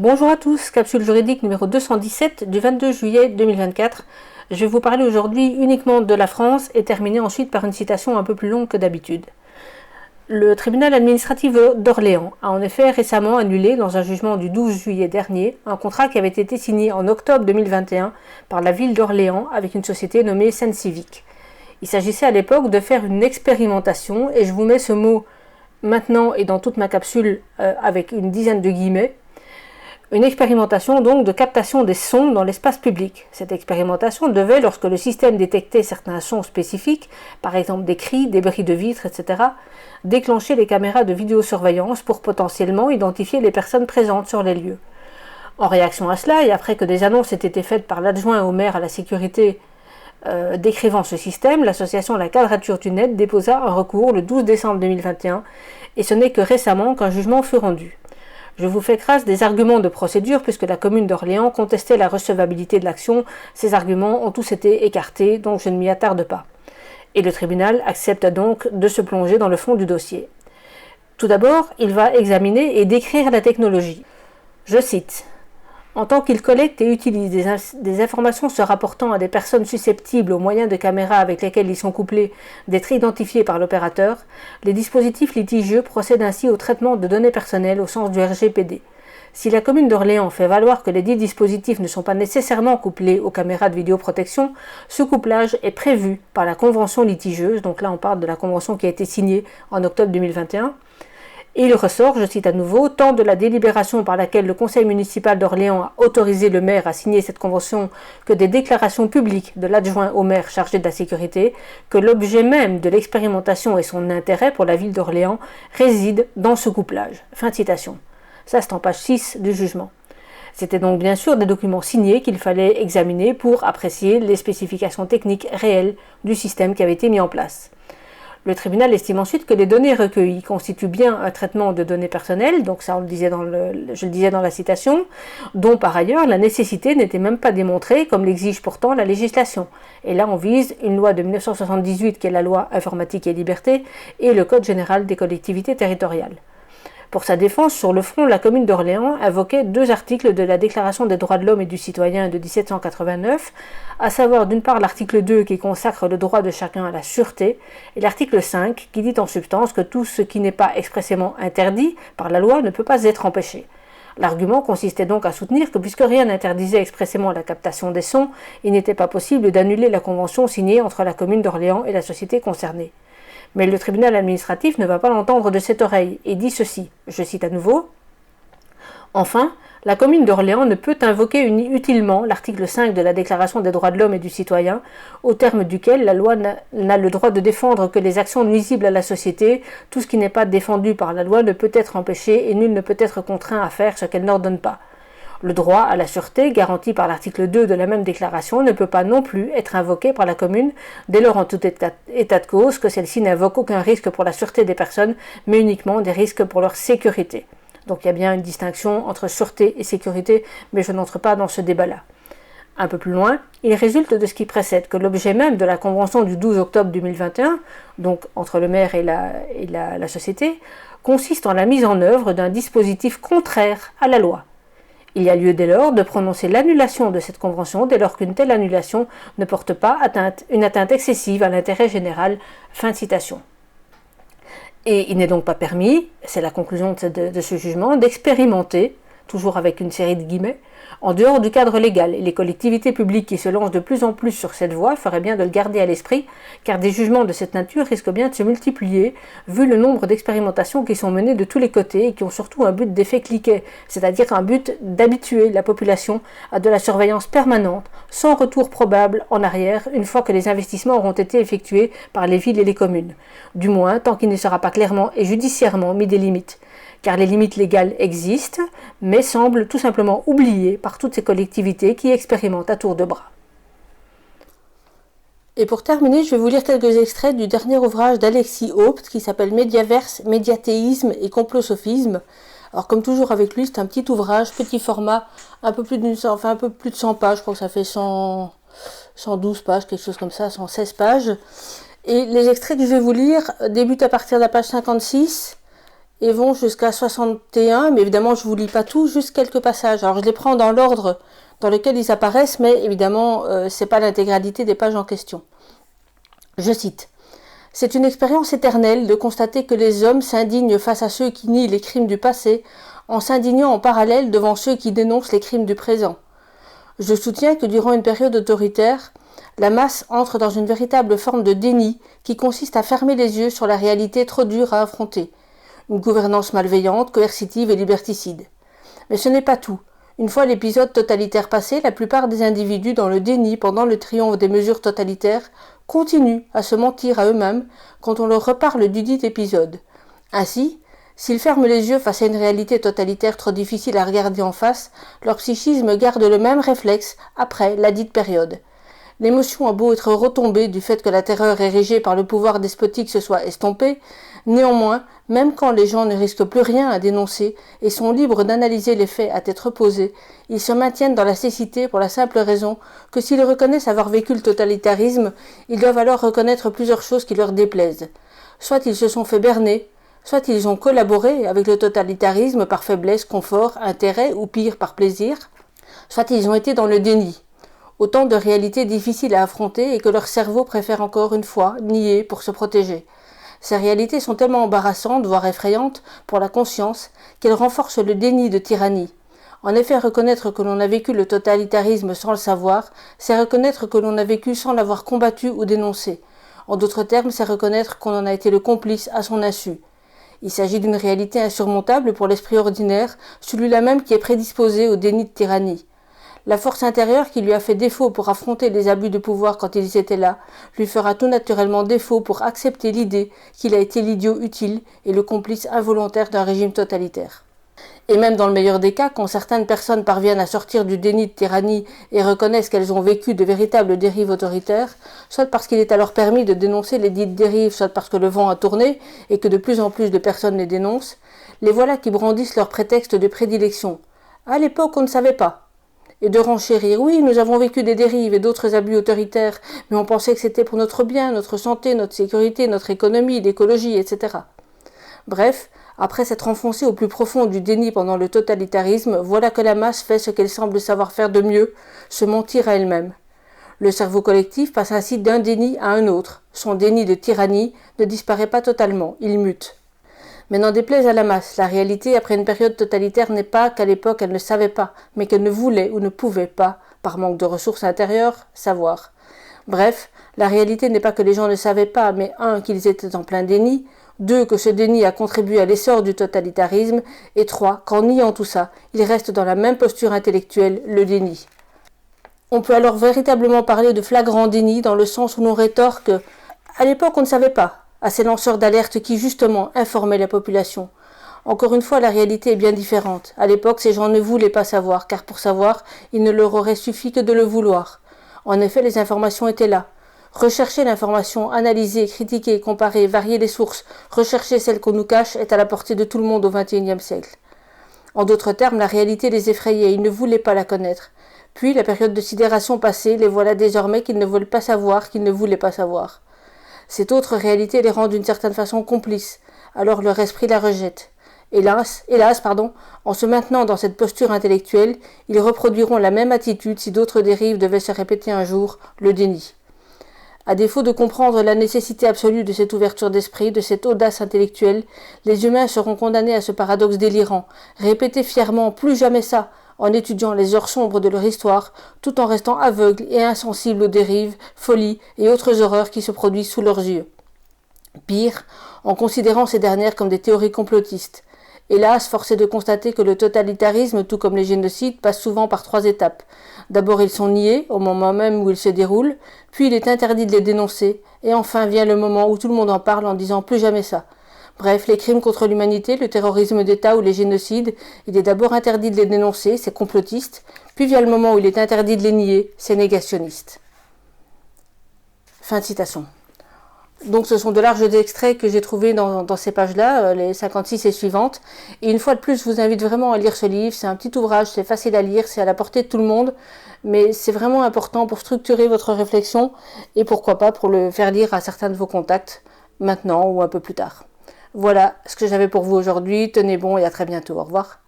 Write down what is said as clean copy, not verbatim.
Bonjour à tous, capsule juridique numéro 217 du 22 juillet 2024. Je vais vous parler aujourd'hui uniquement de la France et terminer ensuite par une citation un peu plus longue que d'habitude. Le tribunal administratif d'Orléans a en effet récemment annulé, dans un jugement du 12 juillet dernier, un contrat qui avait été signé en octobre 2021 par la ville d'Orléans avec une société nommée Seine Civique. Il s'agissait à l'époque de faire une expérimentation, et je vous mets ce mot maintenant et dans toute ma capsule avec une dizaine de guillemets. Une expérimentation donc de captation des sons dans l'espace public. Cette expérimentation devait, lorsque le système détectait certains sons spécifiques, par exemple des cris, des bris de vitres, etc., déclencher les caméras de vidéosurveillance pour potentiellement identifier les personnes présentes sur les lieux. En réaction à cela, et après que des annonces aient été faites par l'adjoint au maire à la sécurité décrivant ce système, l'association La Quadrature du Net déposa un recours le 12 décembre 2021, et ce n'est que récemment qu'un jugement fut rendu. Je vous fais grâce des arguments de procédure puisque la commune d'Orléans contestait la recevabilité de l'action. Ces arguments ont tous été écartés, donc je ne m'y attarde pas. Et le tribunal accepte donc de se plonger dans le fond du dossier. Tout d'abord, il va examiner et décrire la technologie. Je cite. En tant qu'il collecte et utilise des informations se rapportant à des personnes susceptibles aux moyens de caméras avec lesquels ils sont couplés d'être identifiés par l'opérateur, les dispositifs litigieux procèdent ainsi au traitement de données personnelles au sens du RGPD. Si la commune d'Orléans fait valoir que les dits dispositifs ne sont pas nécessairement couplés aux caméras de vidéoprotection, ce couplage est prévu par la convention litigieuse, donc là on parle de la convention qui a été signée en octobre 2021, et il ressort, je cite à nouveau, tant de la délibération par laquelle le conseil municipal d'Orléans a autorisé le maire à signer cette convention que des déclarations publiques de l'adjoint au maire chargé de la sécurité, que l'objet même de l'expérimentation et son intérêt pour la ville d'Orléans réside dans ce couplage. Fin de citation. Ça, c'est en page 6 du jugement. C'était donc bien sûr des documents signés qu'il fallait examiner pour apprécier les spécifications techniques réelles du système qui avait été mis en place. Le tribunal estime ensuite que les données recueillies constituent bien un traitement de données personnelles, donc ça je le disais dans la citation, dont par ailleurs la nécessité n'était même pas démontrée comme l'exige pourtant la législation. Et là on vise une loi de 1978 qui est la loi Informatique et Liberté et le Code général des collectivités territoriales. Pour sa défense, sur le front, la commune d'Orléans invoquait deux articles de la Déclaration des droits de l'homme et du citoyen de 1789, à savoir d'une part l'article 2 qui consacre le droit de chacun à la sûreté, et l'article 5 qui dit en substance que tout ce qui n'est pas expressément interdit par la loi ne peut pas être empêché. L'argument consistait donc à soutenir que puisque rien n'interdisait expressément la captation des sons, il n'était pas possible d'annuler la convention signée entre la commune d'Orléans et la société concernée. Mais le tribunal administratif ne va pas l'entendre de cette oreille et dit ceci, je cite à nouveau. Enfin, la commune d'Orléans ne peut invoquer utilement l'article 5 de la Déclaration des droits de l'homme et du citoyen, au terme duquel la loi n'a le droit de défendre que les actions nuisibles à la société. Tout ce qui n'est pas défendu par la loi ne peut être empêché et nul ne peut être contraint à faire ce qu'elle n'ordonne pas. Le droit à la sûreté, garanti par l'article 2 de la même déclaration, ne peut pas non plus être invoqué par la commune, dès lors en tout état de cause que celle-ci n'invoque aucun risque pour la sûreté des personnes, mais uniquement des risques pour leur sécurité. Donc il y a bien une distinction entre sûreté et sécurité, mais je n'entre pas dans ce débat-là. Un peu plus loin, il résulte de ce qui précède que l'objet même de la convention du 12 octobre 2021, donc entre le maire et la société, consiste en la mise en œuvre d'un dispositif contraire à la loi. Il y a lieu dès lors de prononcer l'annulation de cette convention dès lors qu'une telle annulation ne porte pas une atteinte excessive à l'intérêt général. Fin de citation. Et il n'est donc pas permis, c'est la conclusion de ce jugement, d'expérimenter, toujours avec une série de guillemets, en dehors du cadre légal. Et les collectivités publiques qui se lancent de plus en plus sur cette voie feraient bien de le garder à l'esprit, car des jugements de cette nature risquent bien de se multiplier, vu le nombre d'expérimentations qui sont menées de tous les côtés et qui ont surtout un but d'effet cliquet, c'est-à-dire un but d'habituer la population à de la surveillance permanente, sans retour probable en arrière, une fois que les investissements auront été effectués par les villes et les communes. Du moins, tant qu'il ne sera pas clairement et judiciairement mis des limites. Car les limites légales existent, mais semblent tout simplement oubliées par toutes ces collectivités qui expérimentent à tour de bras. Et pour terminer, je vais vous lire quelques extraits du dernier ouvrage d'Alexis Haupt qui s'appelle Médiaverse, médiathéisme et complosophisme. Alors comme toujours avec lui, c'est un petit ouvrage, petit format, un peu plus de 100 pages, je crois que ça fait 112 pages, quelque chose comme ça, 116 pages. Et les extraits que je vais vous lire débutent à partir de la page 56 et vont jusqu'à 61, mais évidemment je vous lis pas tout, juste quelques passages. Alors je les prends dans l'ordre dans lequel ils apparaissent, mais évidemment c'est pas l'intégralité des pages en question. Je cite. C'est une expérience éternelle de constater que les hommes s'indignent face à ceux qui nient les crimes du passé, en s'indignant en parallèle devant ceux qui dénoncent les crimes du présent. Je soutiens que durant une période autoritaire, la masse entre dans une véritable forme de déni qui consiste à fermer les yeux sur la réalité trop dure à affronter. Une gouvernance malveillante, coercitive et liberticide. Mais ce n'est pas tout. Une fois l'épisode totalitaire passé, la plupart des individus dans le déni pendant le triomphe des mesures totalitaires continuent à se mentir à eux-mêmes quand on leur reparle du dit épisode. Ainsi, s'ils ferment les yeux face à une réalité totalitaire trop difficile à regarder en face, leur psychisme garde le même réflexe après la dite période. L'émotion a beau être retombée du fait que la terreur érigée par le pouvoir despotique se soit estompée, néanmoins, même quand les gens ne risquent plus rien à dénoncer et sont libres d'analyser les faits à tête reposée, ils se maintiennent dans la cécité pour la simple raison que s'ils reconnaissent avoir vécu le totalitarisme, ils doivent alors reconnaître plusieurs choses qui leur déplaisent. Soit ils se sont fait berner, soit ils ont collaboré avec le totalitarisme par faiblesse, confort, intérêt ou pire par plaisir, soit ils ont été dans le déni. Autant de réalités difficiles à affronter et que leur cerveau préfère encore une fois nier pour se protéger. Ces réalités sont tellement embarrassantes, voire effrayantes, pour la conscience, qu'elles renforcent le déni de tyrannie. En effet, reconnaître que l'on a vécu le totalitarisme sans le savoir, c'est reconnaître que l'on a vécu sans l'avoir combattu ou dénoncé. En d'autres termes, c'est reconnaître qu'on en a été le complice à son insu. Il s'agit d'une réalité insurmontable pour l'esprit ordinaire, celui-là même qui est prédisposé au déni de tyrannie. La force intérieure qui lui a fait défaut pour affronter les abus de pouvoir quand ils étaient là, lui fera tout naturellement défaut pour accepter l'idée qu'il a été l'idiot utile et le complice involontaire d'un régime totalitaire. Et même dans le meilleur des cas, quand certaines personnes parviennent à sortir du déni de tyrannie et reconnaissent qu'elles ont vécu de véritables dérives autoritaires, soit parce qu'il est alors permis de dénoncer les dites dérives, soit parce que le vent a tourné et que de plus en plus de personnes les dénoncent, les voilà qui brandissent leur prétexte de prédilection. À l'époque, on ne savait pas. Et de renchérir, oui, nous avons vécu des dérives et d'autres abus autoritaires, mais on pensait que c'était pour notre bien, notre santé, notre sécurité, notre économie, l'écologie, etc. Bref, après s'être enfoncée au plus profond du déni pendant le totalitarisme, voilà que la masse fait ce qu'elle semble savoir faire de mieux, se mentir à elle-même. Le cerveau collectif passe ainsi d'un déni à un autre. Son déni de tyrannie ne disparaît pas totalement, il mute. Mais n'en déplaise à la masse, la réalité après une période totalitaire n'est pas qu'à l'époque elle ne savait pas, mais qu'elle ne voulait ou ne pouvait pas, par manque de ressources intérieures, savoir. Bref, la réalité n'est pas que les gens ne savaient pas, mais 1. Qu'ils étaient en plein déni, 2. Que ce déni a contribué à l'essor du totalitarisme, et 3. Qu'en niant tout ça, ils restent dans la même posture intellectuelle, le déni. On peut alors véritablement parler de flagrant déni dans le sens où l'on rétorque « à l'époque on ne savait pas », à ces lanceurs d'alerte qui, justement, informaient la population. Encore une fois, la réalité est bien différente. À l'époque, ces gens ne voulaient pas savoir, car pour savoir, il ne leur aurait suffi que de le vouloir. En effet, les informations étaient là. Rechercher l'information, analyser, critiquer, comparer, varier les sources, rechercher celle qu'on nous cache est à la portée de tout le monde au XXIe siècle. En d'autres termes, la réalité les effrayait, ils ne voulaient pas la connaître. Puis, la période de sidération passée, les voilà désormais qu'ils ne veulent pas savoir, qu'ils ne voulaient pas savoir. Cette autre réalité les rend d'une certaine façon complices, alors leur esprit la rejette. Hélas, en se maintenant dans cette posture intellectuelle, ils reproduiront la même attitude si d'autres dérives devaient se répéter un jour, le déni. À défaut de comprendre la nécessité absolue de cette ouverture d'esprit, de cette audace intellectuelle, les humains seront condamnés à ce paradoxe délirant, répéter fièrement « plus jamais ça », en étudiant les heures sombres de leur histoire, tout en restant aveugles et insensibles aux dérives, folies et autres horreurs qui se produisent sous leurs yeux. Pire, en considérant ces dernières comme des théories complotistes. Hélas, force est de constater que le totalitarisme, tout comme les génocides, passe souvent par 3 étapes. D'abord, ils sont niés, au moment même où ils se déroulent, puis il est interdit de les dénoncer, et enfin vient le moment où tout le monde en parle en disant « plus jamais ça ». Bref, les crimes contre l'humanité, le terrorisme d'État ou les génocides, il est d'abord interdit de les dénoncer, c'est complotiste, puis vient le moment où il est interdit de les nier, c'est négationniste. Fin de citation. Donc ce sont de larges extraits que j'ai trouvés dans ces pages-là, les 56 et suivantes. Et une fois de plus, je vous invite vraiment à lire ce livre. C'est un petit ouvrage, c'est facile à lire, c'est à la portée de tout le monde. Mais c'est vraiment important pour structurer votre réflexion et pourquoi pas pour le faire lire à certains de vos contacts, maintenant ou un peu plus tard. Voilà ce que j'avais pour vous aujourd'hui. Tenez bon et à très bientôt. Au revoir.